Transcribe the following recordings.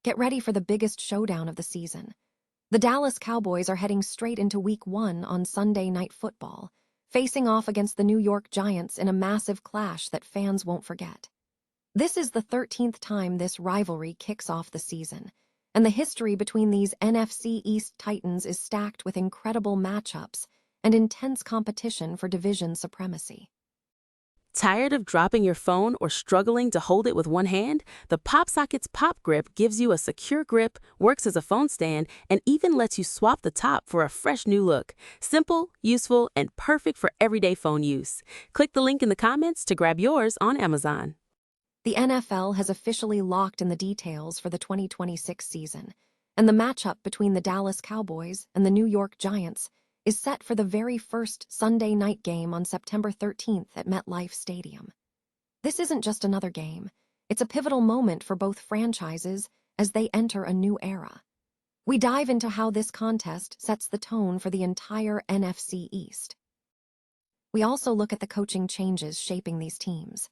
Get ready for the biggest showdown of the season. The Dallas Cowboys are heading straight into Week 1 on Sunday Night Football, facing off against the New York Giants in a massive clash that fans won't forget. This is the 13th time this rivalry kicks off the season, and the history between these NFC East Titans is stacked with incredible matchups and intense competition for division supremacy. Tired of dropping your phone or struggling to hold it with one hand? The PopSocket's Pop Grip gives you a secure grip, works as a phone stand, and even lets you swap the top for a fresh new look. Simple, useful, and perfect for everyday phone use. Click the link in the comments to grab yours on Amazon. The NFL has officially locked in the details for the 2026 season, and the matchup between the Dallas Cowboys and the New York Giants is set for the very first Sunday night game on September 13th at MetLife Stadium. This isn't just another game. It's a pivotal moment for both franchises as they enter a new era. We dive into how this contest sets the tone for the entire NFC East. We also look at the coaching changes shaping these teams.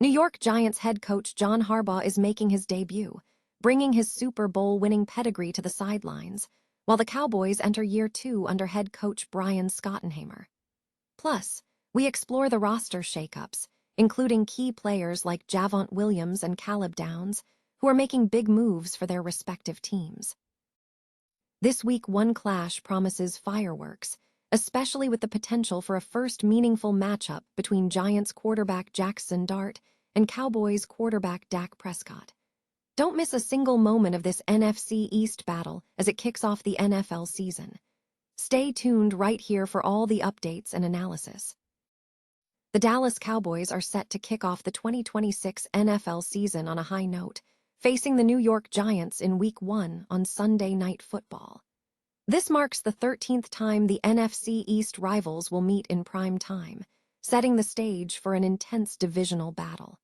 New York Giants head coach John Harbaugh is making his debut, bringing his Super Bowl-winning pedigree to the sidelines, while the Cowboys enter year 2 under head coach Brian Schottenheimer. Plus, we explore the roster shakeups, including key players like Javonte Williams and Caleb Downs, who are making big moves for their respective teams. This Week 1 clash promises fireworks, especially with the potential for a first meaningful matchup between Giants quarterback Jackson Dart and Cowboys quarterback Dak Prescott. Don't miss a single moment of this NFC East battle as it kicks off the NFL season. Stay tuned right here for all the updates and analysis. The Dallas Cowboys are set to kick off the 2026 NFL season on a high note, facing the New York Giants in Week 1 on Sunday Night Football. This marks the 13th time the NFC East rivals will meet in prime time, setting the stage for an intense divisional battle.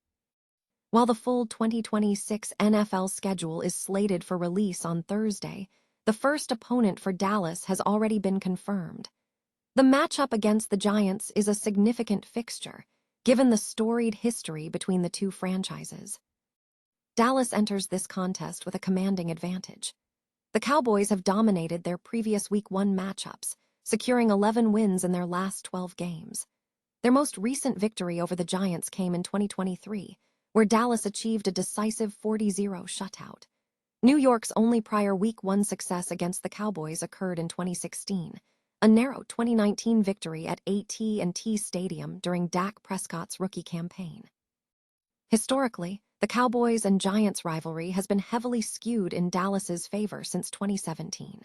While the full 2026 NFL schedule is slated for release on Thursday, the first opponent for Dallas has already been confirmed. The matchup against the Giants is a significant fixture, given the storied history between the two franchises. Dallas enters this contest with a commanding advantage. The Cowboys have dominated their previous Week 1 matchups, securing 11 wins in their last 12 games. Their most recent victory over the Giants came in 2023, where Dallas achieved a decisive 40-0 shutout. New York's only prior Week 1 success against the Cowboys occurred in 2016, a narrow 2019 victory at AT&T Stadium during Dak Prescott's rookie campaign. Historically, the Cowboys and Giants rivalry has been heavily skewed in Dallas's favor since 2017.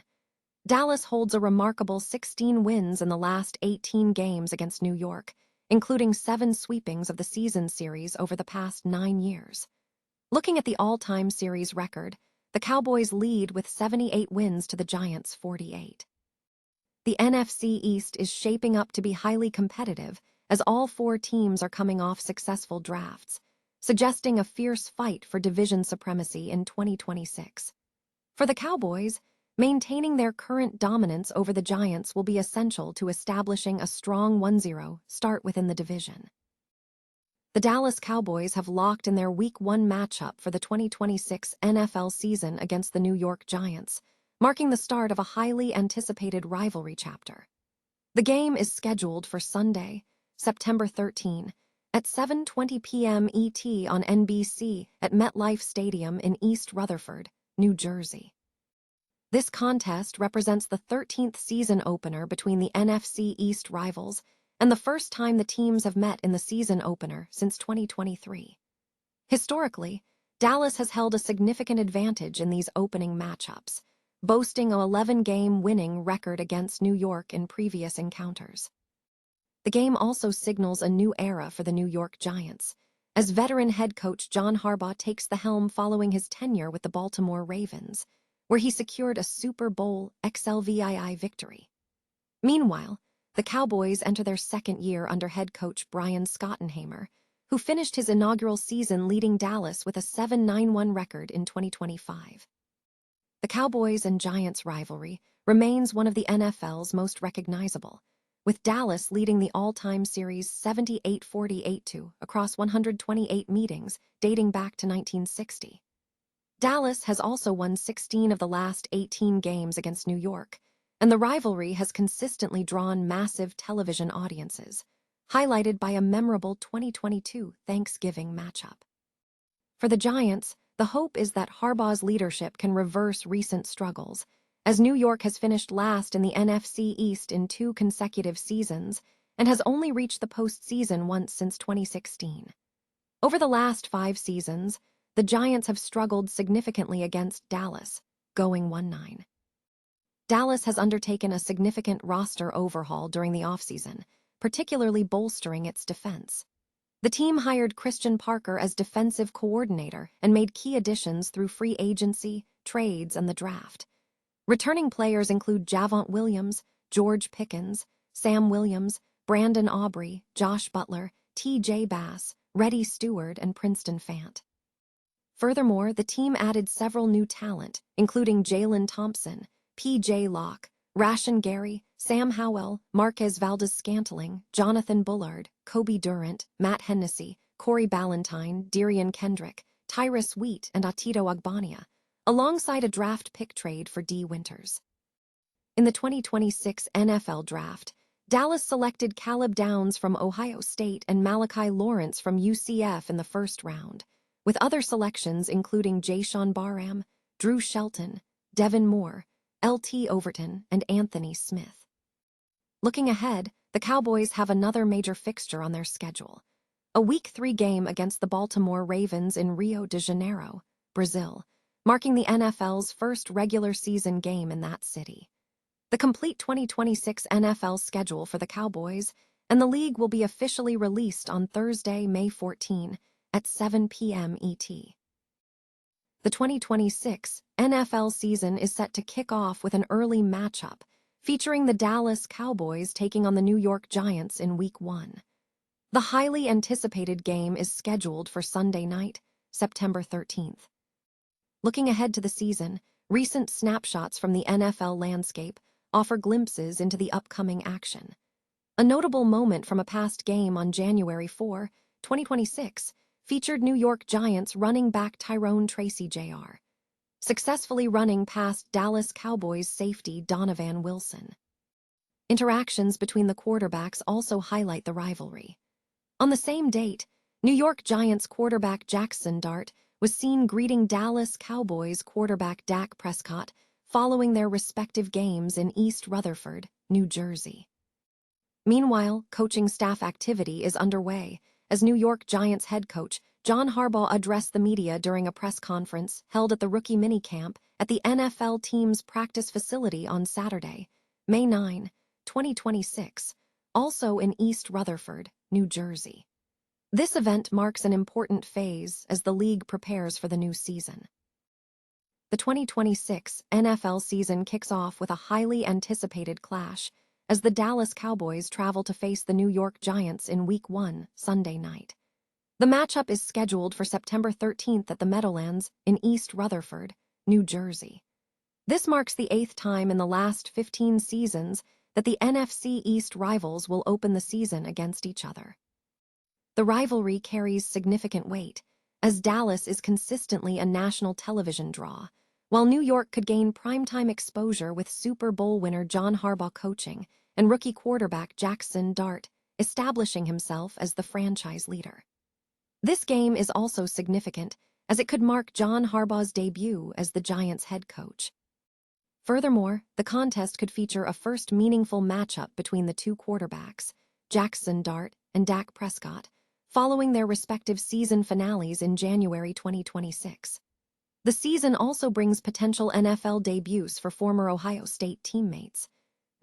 Dallas holds a remarkable 16 wins in the last 18 games against New York, including 7 sweepings of the season series over the past 9 years. Looking at the all-time series record, the Cowboys lead with 78 wins to the Giants' 48. The NFC East is shaping up to be highly competitive as all 4 teams are coming off successful drafts, suggesting a fierce fight for division supremacy in 2026. For the Cowboys, maintaining their current dominance over the Giants will be essential to establishing a strong 1-0 start within the division. The Dallas Cowboys have locked in their Week 1 matchup for the 2026 NFL season against the New York Giants, marking the start of a highly anticipated rivalry chapter. The game is scheduled for Sunday, September 13, at 7:20 p.m. ET on NBC at MetLife Stadium in East Rutherford, New Jersey. This contest represents the 13th season opener between the NFC East rivals and the first time the teams have met in the season opener since 2023. Historically, Dallas has held a significant advantage in these opening matchups, boasting an 11-game winning record against New York in previous encounters. The game also signals a new era for the New York Giants, as veteran head coach John Harbaugh takes the helm following his tenure with the Baltimore Ravens, where he secured a Super Bowl XLVII victory. Meanwhile, the Cowboys enter their second year under head coach Brian Schottenheimer, who finished his inaugural season leading Dallas with a 7-9-1 record in 2025. The Cowboys and Giants rivalry remains one of the NFL's most recognizable, with Dallas leading the all-time series 78-48 across 128 meetings dating back to 1960. Dallas has also won 16 of the last 18 games against New York, and the rivalry has consistently drawn massive television audiences, highlighted by a memorable 2022 Thanksgiving matchup. For the Giants, the hope is that Harbaugh's leadership can reverse recent struggles, as New York has finished last in the NFC East in 2 consecutive seasons and has only reached the postseason once since 2016. Over the last 5 seasons, the Giants have struggled significantly against Dallas, going 1-9. Dallas has undertaken a significant roster overhaul during the offseason, particularly bolstering its defense. The team hired Christian Parker as defensive coordinator and made key additions through free agency, trades, and the draft. Returning players include Javonte Williams, George Pickens, Sam Williams, Brandon Aubrey, Josh Butler, T.J. Bass, Reddy Stewart, and Princeton Fant. Furthermore, the team added several new talent, including Jalen Thompson, P.J. Locke, Rashan Gary, Sam Howell, Marquez Valdes-Scantling, Jonathan Bullard, Kobe Durant, Matt Hennessy, Corey Ballantyne, Darian Kendrick, Tyrus Wheat, and Atito Ogbonnia, alongside a draft pick trade for D. Winters. In the 2026 NFL Draft, Dallas selected Caleb Downs from Ohio State and Malachi Lawrence from UCF in the first round, with other selections including Jayshon Barham, Drew Shelton, Devin Moore, L.T. Overton, and Anthony Smith. Looking ahead, the Cowboys have another major fixture on their schedule, a Week 3 game against the Baltimore Ravens in Rio de Janeiro, Brazil, marking the NFL's first regular season game in that city. The complete 2026 NFL schedule for the Cowboys and the league will be officially released on Thursday, May 14, at 7 p.m. ET. The 2026 NFL season is set to kick off with an early matchup featuring the Dallas Cowboys taking on the New York Giants in Week 1. The highly anticipated game is scheduled for Sunday night, September 13th. Looking ahead to the season, recent snapshots from the NFL landscape offer glimpses into the upcoming action. A notable moment from a past game on January 4, 2026, featured New York Giants running back Tyrone Tracy Jr., successfully running past Dallas Cowboys safety Donovan Wilson. Interactions between the quarterbacks also highlight the rivalry. On the same date, New York Giants quarterback Jackson Dart was seen greeting Dallas Cowboys quarterback Dak Prescott following their respective games in East Rutherford, New Jersey. Meanwhile, coaching staff activity is underway as New York Giants head coach John Harbaugh addressed the media during a press conference held at the rookie minicamp at the NFL team's practice facility on Saturday, May 9, 2026, also in East Rutherford, New Jersey. This event marks an important phase as the league prepares for the new season. The 2026 NFL season kicks off with a highly anticipated clash as the Dallas Cowboys travel to face the New York Giants in Week 1, Sunday night. The matchup is scheduled for September 13th at the Meadowlands in East Rutherford, New Jersey. This marks the 8th time in the last 15 seasons that the NFC East rivals will open the season against each other. The rivalry carries significant weight, as Dallas is consistently a national television draw, while New York could gain primetime exposure with Super Bowl winner John Harbaugh coaching and rookie quarterback Jackson Dart establishing himself as the franchise leader. This game is also significant, as it could mark John Harbaugh's debut as the Giants' head coach. Furthermore, the contest could feature a first meaningful matchup between the two quarterbacks, Jackson Dart and Dak Prescott, following their respective season finales in January 2026. The season also brings potential NFL debuts for former Ohio State teammates.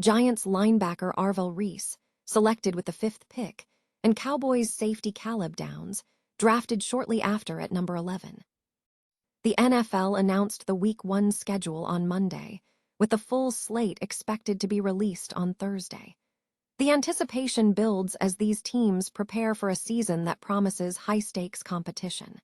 Giants linebacker Arvell Reese, selected with the 5th pick, and Cowboys safety Caleb Downs, drafted shortly after at number 11. The NFL announced the Week 1 schedule on Monday, with the full slate expected to be released on Thursday. The anticipation builds as these teams prepare for a season that promises high-stakes competition.